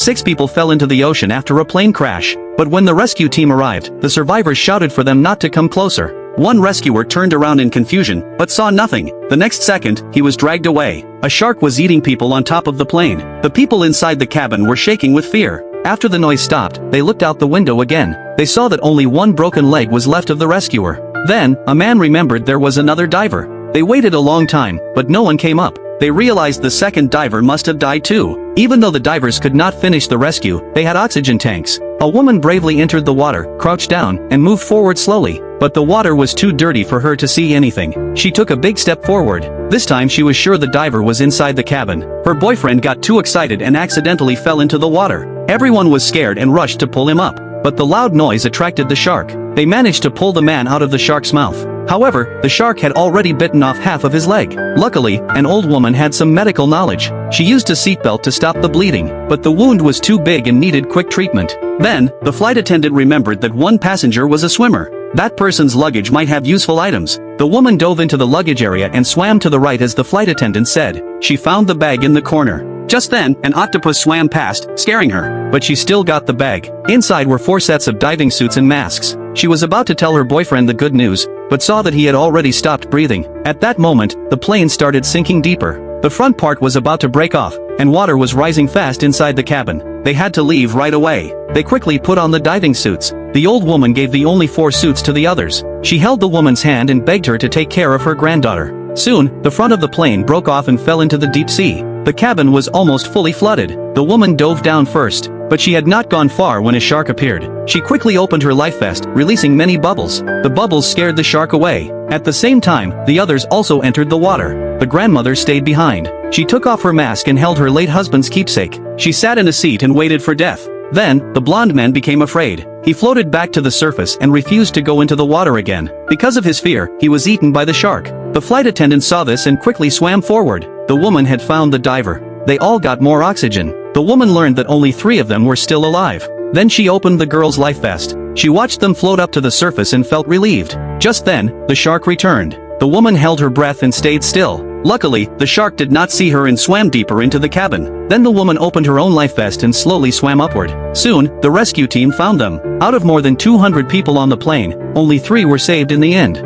6 people fell into the ocean after a plane crash. But when the rescue team arrived, the survivors shouted for them not to come closer. One rescuer turned around in confusion, but saw nothing. The next second, he was dragged away. A shark was eating people on top of the plane. The people inside the cabin were shaking with fear. After the noise stopped, they looked out the window again. They saw that only one broken leg was left of the rescuer. Then, a man remembered there was another diver. They waited a long time, but no one came up. They realized the second diver must have died too. Even though the divers could not finish the rescue, they had oxygen tanks. A woman bravely entered the water, crouched down, and moved forward slowly. But the water was too dirty for her to see anything. She took a big step forward. This time she was sure the diver was inside the cabin. Her boyfriend got too excited and accidentally fell into the water. Everyone was scared and rushed to pull him up. But the loud noise attracted the shark. They managed to pull the man out of the shark's mouth. However, the shark had already bitten off half of his leg. Luckily, an old woman had some medical knowledge. She used a seatbelt to stop the bleeding, but the wound was too big and needed quick treatment. Then, the flight attendant remembered that one passenger was a swimmer. That person's luggage might have useful items. The woman dove into the luggage area and swam to the right as the flight attendant said. She found the bag in the corner. Just then, an octopus swam past, scaring her. But she still got the bag. Inside were 4 sets of diving suits and masks. She was about to tell her boyfriend the good news, but saw that he had already stopped breathing. At that moment, the plane started sinking deeper. The front part was about to break off, and water was rising fast inside the cabin. They had to leave right away. They quickly put on the diving suits. The old woman gave the only 4 suits to the others. She held the woman's hand and begged her to take care of her granddaughter. Soon, the front of the plane broke off and fell into the deep sea. The cabin was almost fully flooded. The woman dove down first, but she had not gone far when a shark appeared. She quickly opened her life vest, releasing many bubbles. The bubbles scared the shark away. At the same time, the others also entered the water. The grandmother stayed behind. She took off her mask and held her late husband's keepsake. She sat in a seat and waited for death. Then, the blond man became afraid. He floated back to the surface and refused to go into the water again. Because of his fear, he was eaten by the shark. The flight attendant saw this and quickly swam forward. The woman had found the diver. They all got more oxygen. The woman learned that only 3 of them were still alive. Then she opened the girl's life vest. She watched them float up to the surface and felt relieved. Just then, the shark returned. The woman held her breath and stayed still. Luckily, the shark did not see her and swam deeper into the cabin. Then the woman opened her own life vest and slowly swam upward. Soon, the rescue team found them. Out of more than 200 people on the plane, only 3 were saved in the end.